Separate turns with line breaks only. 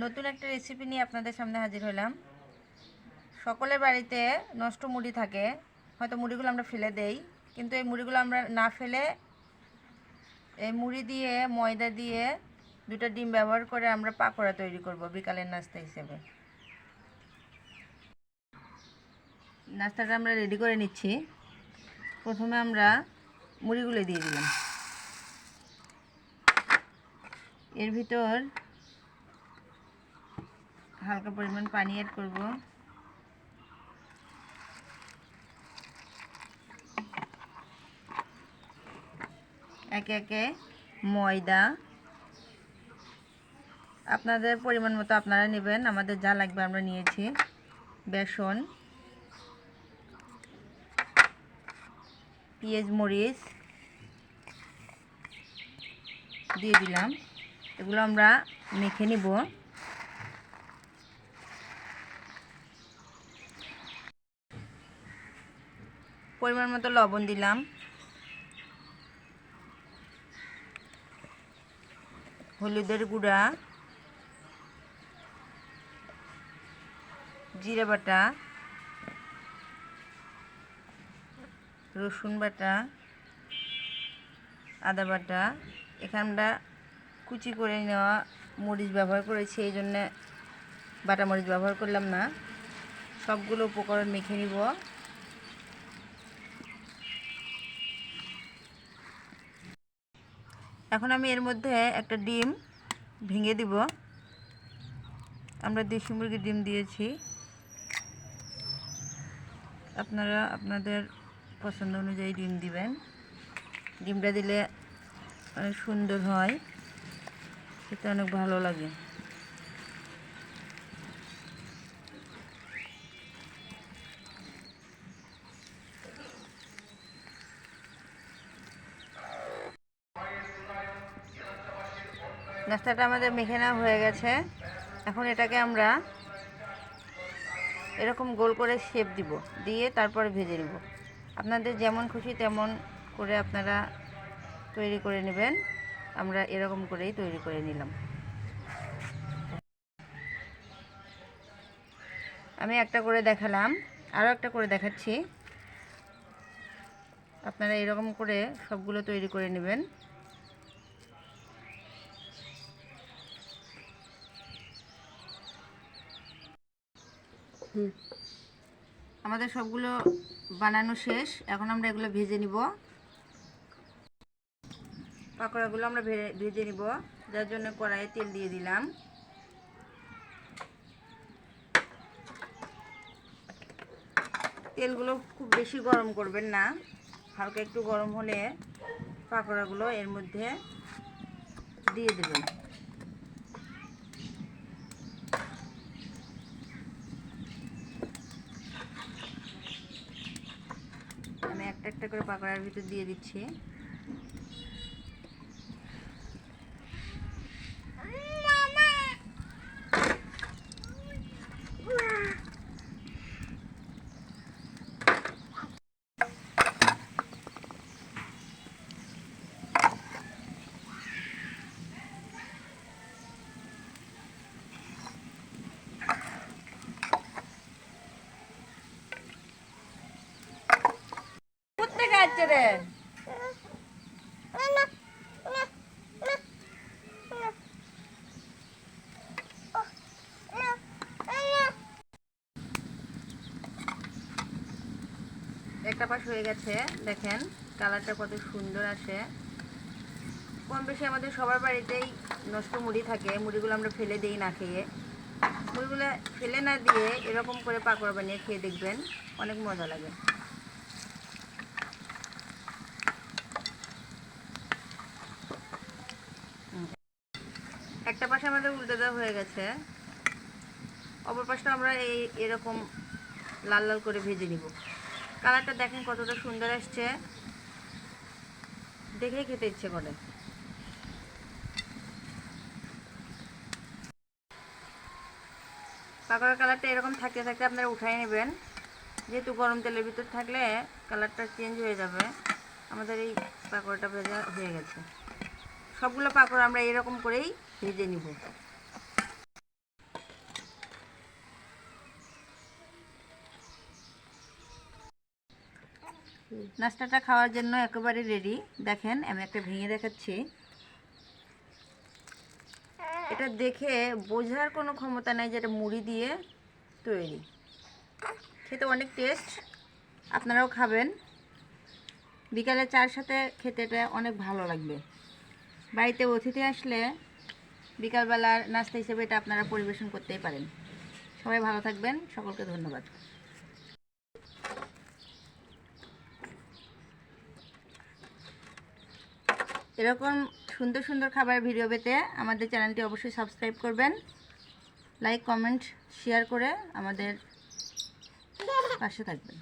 নতুন একটা রেসিপি নিয়ে আপনাদের সামনে হাজির হলাম। সকলের বাড়িতে নষ্ট মুড়ি থাকে, হয়তো মুড়িগুলো আমরা ফেলে দেই, কিন্তু এই মুড়িগুলো আমরা না ফেলে এই মুড়ি দিয়ে ময়দা দিয়ে দুটো ডিম ব্যবহার করে আমরা পাকোড়া তৈরি করব বিকালের নাস্তা হিসেবে। নাস্তাটা আমরা রেডি করে নিচ্ছি। প্রথমে আমরা মুড়িগুলো দিয়ে দিলাম, এর ভিতর হালকা পরিমাণ পানি অ্যাড করব। একে একে ময়দা আপনাদের পরিমাণ মতো আপনারা নেবেন, আমাদের যা লাগবে আমরা নিয়েছি। বেসন, পেঁয়াজ মরিচ দিয়ে দিলাম, এগুলো আমরা মেখে নিব। পরিমাণ মতো লবণ দিলাম, হলুদের গুঁড়া, জিরা বাটা, রসুন বাটা, আদা বাটা। এখানে আমরা কুচি করে নেওয়া মরিচ ব্যবহার করেছি, এই জন্যে বাটা মরিচ ব্যবহার করলাম না। সবগুলো উপকরণ মেখে নিব। এখন আমি এর মধ্যে একটা ডিম ভেঙে দিব। আমরা দেশি মুরগির ডিম দিয়েছি, আপনারা আপনাদের পছন্দ অনুযায়ী ডিম দিবেন। ডিমটা দিলে অনেক সুন্দর হয়, খেতে অনেক ভালো লাগে। নাস্তাটা আমাদের মেখে নেওয়া হয়ে গেছে। এখন এটাকে আমরা এরকম গোল করে শেপ দিব, দিয়ে তারপরে ভেজে নেব। আপনাদের যেমন খুশি তেমন করে আপনারা তৈরি করে নেবেন। আমরা এরকম করেই তৈরি করে নিলাম। আমি একটা করে দেখালাম, আরও একটা করে দেখাচ্ছি। আপনারা এরকম করে সবগুলো তৈরি করে নেবেন। আমাদের সবগুলো বানানো শেষ, এখন আমরা এগুলো ভেজে নিব। পাকোড়াগুলো আমরা ভেজে নিব, যার জন্য কড়াইয়ে তেল দিয়ে দিলাম। তেলগুলো খুব বেশি গরম করবেন না, হালকা একটু গরম হলে পাকোড়াগুলো এর মধ্যে দিয়ে দেবেন। আমি একটা একটা করে পাকোড়ার ভিতর দিয়ে দিচ্ছি। কোত্থেকে আসছে রে? একটা পাশ হয়ে গেছে, দেখেন কালারটা কত সুন্দর আসে। কম বেশি আমাদের সবার বাড়িতেই নষ্ট মুড়ি থাকে, মুড়িগুলো আমরা ফেলে দিই না খেয়ে। মুড়িগুলো ফেলে না দিয়ে এরকম করে পাকোড়া বানিয়ে খেয়ে দেখবেন, অনেক মজা লাগে। একটা পাশে আমাদের উল্টে দেওয়া হয়ে গেছে, অপর পাশটা আমরা এরকম লাল লাল করে ভেজে নিব। কালারটা দেখেন কতটা সুন্দর আসছে, দেখেই খেতে ইচ্ছে করে। পাকোড়ার কালারটা এরকম থাকতে থাকতে আপনারা উঠাই নেবেন, যেহেতু গরম তেলের ভিতর থাকলে কালারটা চেঞ্জ হয়ে যাবে। আমাদের এই পাকোড়াটা ভেজা হয়ে গেছে। সবগুলো পাকোড়া আমরা এরকম করেই ভেজে নিব। নাস্তাটা খাওয়ার জন্য একেবারে রেডি। দেখেন আমি একটা ভেঙে দেখাচ্ছি। এটা দেখে বোঝার কোনো ক্ষমতা নেই যে এটা মুড়ি দিয়ে তৈরি। খেতে অনেক টেস্ট, আপনারাও খাবেন। বিকালে চার সাথে খেতে এটা অনেক ভালো লাগবে। বাড়িতে অতিথি আসলে বিকালবেলার নাস্তা হিসেবে এটা আপনারা পরিবেশন করতেই পারেন। সবাই ভালো থাকবেন, সকলকে ধন্যবাদ। এরকম সুন্দর সুন্দর খাবার ভিডিও পেতে আমাদের চ্যানেলটি অবশ্যই সাবস্ক্রাইব করবেন। লাইক, কমেন্ট, শেয়ার করে আমাদের পাশে থাকবেন।